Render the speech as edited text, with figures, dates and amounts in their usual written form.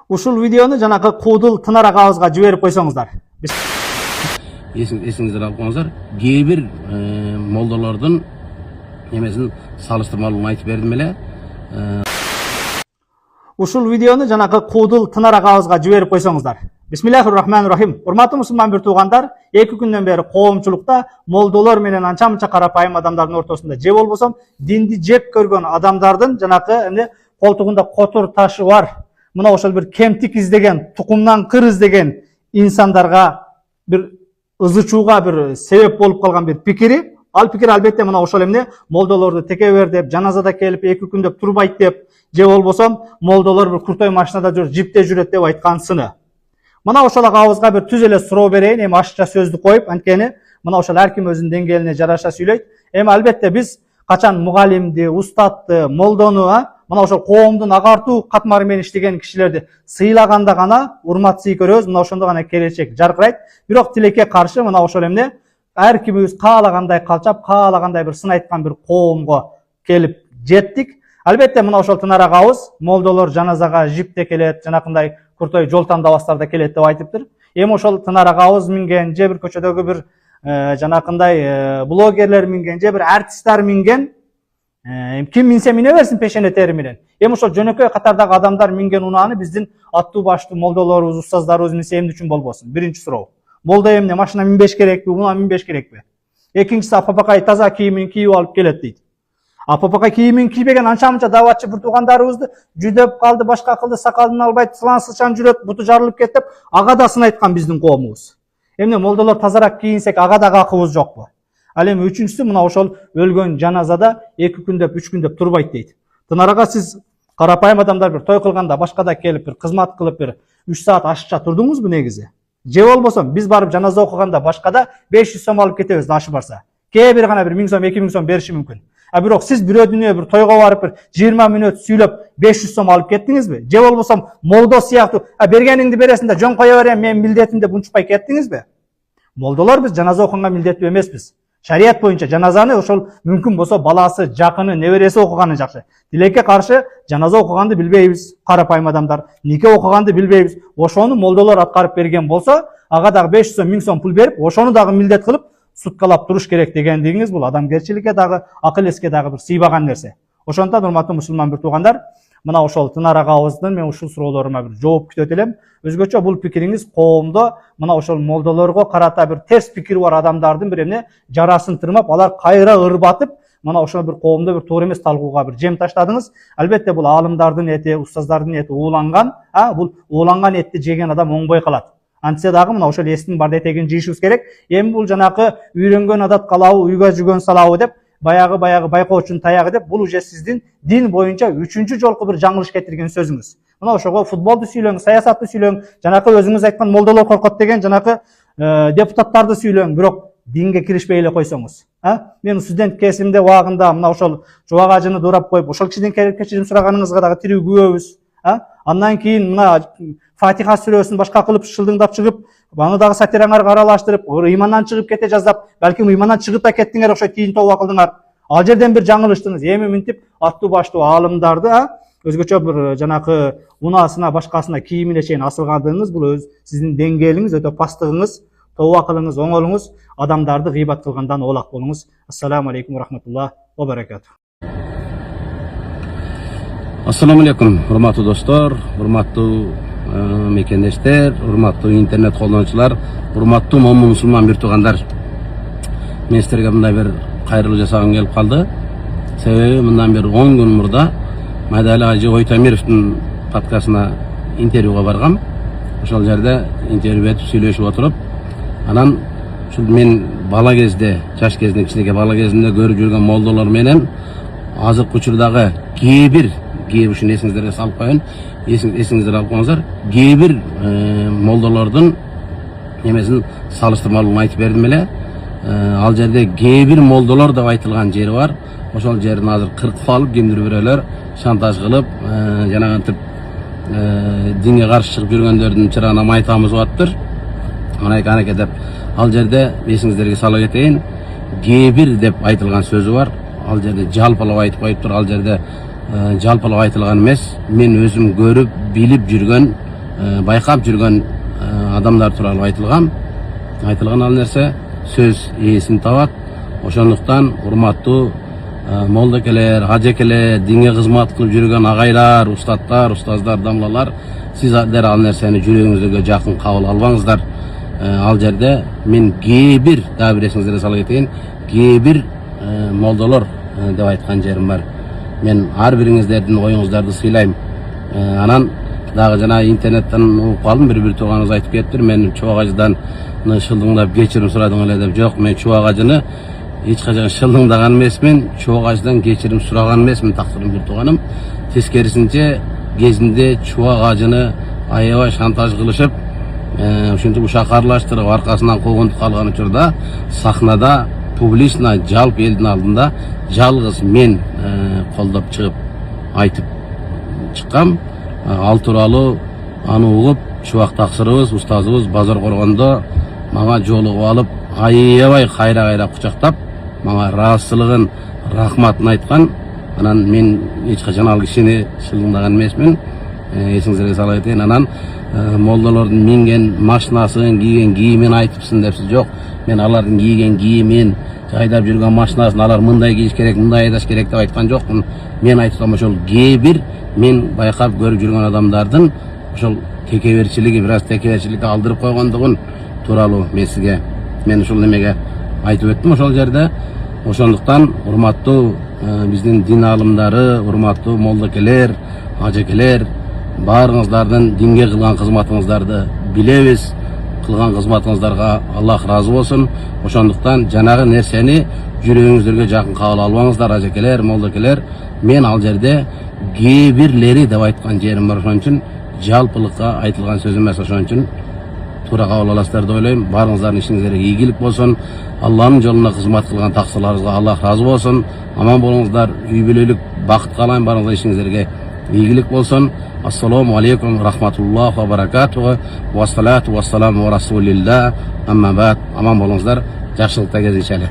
Ушул видеону жанакы куудул Тынар агабызга жиберип койсоңуздар. Есіңіздер алып қойыңыздар. Кейбір молдалардың немесін салыштырмалығын айтып бердім эле. Ушул видеону жанакы куудул Тынар агабызга жиберип койсоңуздар. Бисмиллахир-рахманир-рахим. Урматтуу мусулман бир туугандар, 2 күндөн бери коомчулукта молдолор менен анча-мынча карапайым адамдардын ортосунда же болбосом динди жек көргөн адамдардын жанакы колтугунда котур ташы бар. Мына ошол бир кемтик издеген, тукумдан кыр издеген инсандарга бир ызычууга бир себеп болуп калган бир пикири. Ал пикир албетте мына ошол молдолорду теке бер деп, жаназада келип 2 күндөп турбайт деп, же болбосом молдолор бир куртой машинада жүрүп, жипте жүрөт деп айткан сыны. Мына ошол агабызга бир түз эле суроо берейин, эми ашыкча сөздү коюп, анткени мына ошол ар ким өзүнүн деңгээлине жараша сүйлөйт. Эми албетте биз качан мугалимди, устатты, молдону, мына ошол коомдун агартуу катмары менен иштеген кишилерди сыйлаганда гана урмат сый көрөбүз, мына ошондо гана келечек жаркырайт. Бирок тилекке каршы мына ошол ар кимибиз каалагандай калчап, каалагандай бир сын айткан бир коомго келип жеттик. Албетте мына ошол Тынар агабыз молдолор жаназага жипте келет, жанакындай куртой жол тандабастарда келет деп айтыптыр. Эми ошол Тынар агабыз минген, же бир көчөдөгү бир жанакындай блогерлер минген, же бир артисттер минген, ким минсе мине берсин пешене тери менен. Эми ошол жөнөкөй катардагы адамдар минген унааны биздин аттуу баштуу молдолорубуз, устаздарыбыз минсе эмне үчүн болбосун? Биринчи суроо. Молдо эмне машина минбеш керекпи, унаа минбеш керекпи? Экинчиси апапакай таза кийимин кийип алып келет дейт. Апапакай кийимин кийбеген анча-мынча даватчы бир туугандарыбызды жүдөп калды, башка кылды, сакалын албайт, сылан-сылчан жүрөт, буту жарылып кетип, ага да сын айткан биздин коомубуз. Эмне молдолор тазарак кийинсек, ага да акыбыз жокпу? Ал эми үчүнчүсү мына ошол өлгөн жаназада 2 күндөп, 3 күндөп турбайт дейт. Тынар ага, сиз карапайым адамдар бир той кылганда башкада келип бир кызмат кылып бир 3 саат ашыкча турдуңузбу негизи? Же болбосом биз барып жаназа окуганда башкада 500 сом алып кетебиз да ашы барса. Кээ бир гана бир 1000 сом, 2000 сом бериши мүмкүн. Бирок сиз бирөө дүнүө бир тойго барып бир 20 мүнөт сүйлөп 500 сом алып кеттиңизби? Же болбосом молдо сыяктуу бергениңди бересиң да жөн кое берем, мен милдетим деп унчукпай кеттиңизби? Молдолор биз жаназа окуганга милдеттүү эмеспиз. Шарият боюнча жаназаны ошол мүмкүн болсо баласы, жакыны, небереси окуганы жакшы. Тилекке каршы жаназа окуганды билбейбиз, карапайым адамдар. Нике окуганды билбейбиз. Ошону молдолор аткарып берген болсо, ага дагы 500 сом, 1000 сом пул берип, ошону дагы милдет кылып суткалап туруш керек дегендигиңиз бул адамгерчиликке дагы, акыл эске дагы бир сыйбаган нерсе. Ошондон урматтуу мусулман бир туугандар, мына ошол Тынар агабыздын мен ушул суроолорума бир жооп күтөт элем. Өзгөчө бул пикириңиз коомдо мына ошол молдолорго карата бир терс пикири бар адамдардын бир жарасын тырмап, алар кайра ырбатып, мына ошол бир коомдо бир туура эмес талкууга бир жем таштадыңыз. Албетте бул аалымдардын эти, устаздардын эти ууланган, бул ууланган этти жеген адам оңбой калат. Антсе дагы мына ошол эстин бар этегин жийишибиз керек. Эми бул жанакы үйрөнгөн адат калабы, үйгө жүгөн салабы деп, баягы тайягы таягы деп, бул уже сиздин дин боюнча 3-чү жолку бир жаңылыш кетирген сөзүңүз. Мына ошого футболду сүйлөң, саясатты сүйлөң, жанакы өзүңүз айткан молдолор коркот деген жанакы депутаттарды сүйлөң, бирок динге киришпей эле койсоңуз. Мен студент кезимде убагында мына ошол Жубак ажыны дуурап коюп, ошол кишиден кечирим сураганыңызга дагы тирүү күбөбүз. Андан кийин мына Фатиха сүрөсүн башка кылып шылдыңдап чыгып, аны дагы сатираңарга аралаштырып, ыймандан чыгып кете жаздап, балким ыймандан чыгып да кеттиңер, ошо тийин тобо кылдыңар. Ал жерден бир жаңылыштыңыз. Эми мынтип аттуу баштуу аалымдарды, өзгөчө бир жанакы унаасына, башкасына, кийимине чейин асылгандыгыңыз, бул өз сиздин деңгээлиңиз, өтө пастыгыңыз, тобо кылыңыз, оңолуңуз, адамдарды гыйбат кылгандан оолак болуңуз. Ассаламу алейкум ва рахматуллахи ва баракатух. Ассаламу алейкум, урматтуу достор, урматтуу мекендештер, урматтуу интернет колдонуучулар, урматтуу момун мусулман бир туугандар. Мен силерге мындай бир кайрылуу жасагым келип калды. Себеби мындан бир 10 күн мурда Майдали Ажы Ойтамировдун подкастына интервьюга баргам. Ошол жерде интервью этип сүйлөшүп отуруп, анан ушул мен бала кезде, жаш кезинде, кичинекей бала кезимде көрүп жүргөн молдолор менен азыркы учурдагы кээ ушуну эсиңиздерге салып коеюн, эсиңиздер алып коюңуздар. Кээ бир молдолордун немесин салыштырмалуулугун айтып бердим эле. Ал жерде кээ бир молдолор деп айтылган жери бар. Ошол жерин азыр кыркып алып, кимдир бирөөлөр шантаж кылып, жанагынтип динге каршы чыгып жүргөндөрдүн чырагына май тамызып атыптыр. Анайке деп. Ал жерде эсиңиздерге сала кетейин, кээ бир деп айтылган сөзү бар. Ал жерде жалпылап айтып коюптур. Ал жерде жалпылап айтылган эмес, мен өзүм көрүп, билип жүргөн байкап жүргөн адамдар тууралуу айтылган ал нерсе сөз ээсин табат. Ошондуктан урматтуу молдокелер, ажекелер, динге кызмат кылып жүргөн агайлар, устаттар, устаздар, дамлалар, сиздер ал нерсени жүрөгүңүзгө жакын кабыл албаңыздар. Ал жерде мен кээ бир дагы бир эсиңизге сала кетейин, кээ бир молдолор деп айткан жерим бар. Мен ар бириңиздердин оюңуздарды сыйлайм. Анан дагы жана интернеттен угуп калдым, бир тууганыбыз айтып кетиптир, мен Чубак ажыдан шылдыңдап кечирим сурадың эле деп. Жок, мен Чубак ажыны эч качан шылдыңдаган эмесмин, Чубак ажыдан кечирим сураган эмесмин, тактырым бир тууганым. Тескерисинче кезинде Чубак ажыны аябай шантаж кылышып, ушинтип ушакарлаштырып, аркасынан куугунтуп калган учурда сахнада публично жалпы элдин алдында жалгыз мен колдоп чыгып айтып чыккам. Ал тууралуу аны угуп Чубак таксырыбыз, устазыбыз базар коргондо мага жолугуп алып, аябай кайра кучактап, мага ыраазычылыгын, рахматын айткан. Анан мен эч качан ал кишини шылдыңдаган эмесмин. Эсиңизге сала кетейин. Анан молдолордун минген машинасын, кийген кийимин айтыпсың депсиз. Жок, мен алардын кийген кийимин, жайдап жүргөн машинасын алар мындай кийиш керек, мындай айдаш керек деп айткан жокмун. Мен айткан ошол кээ бир мен байкап көрүп жүргөн адамдардын ошол текеберчилиги, бир аз текеберчиликке алдырып койгондугун тууралуу мен ушул немеге айтып өттүм ошол жерде. Ошондуктан урматтуу биздин дин аалымдары, урматтуу молдокелер, ажекелер, баарыңыздардын динге кылган кызматыңыздарды билебиз. Кылган кызматыңыздарга Аллах ыраазы болсун. Ошондуктан жанагы нерсени жүрөгүңүздөргө жакын кабыл албаңыздар, ажекелер, молдокелер. Мен ал жерде кээ бирлери деп айткан жерим бар. Ошон үчүн жалпылыкка айтылган сөз эмес. Ошон үчүн туура кабыл аласыздар деп ойлойм. Баарыңыздардын ишиңизге ийгилик болсун. Алланын жолуна кызмат кылган таксыларыңызга Аллах ыраазы болсун. Аман болуңуздар, үй бүлөлүк бакыт каалайм. Баарыңыздардын ишиңизге ийгилик болсун. Ассаламу алейкум рахматуллах ва баракатуху. Вассалату вассаламу ва расулилlah. Амма баъд. Аман болуңуздар. Жакшылыкта кездешели.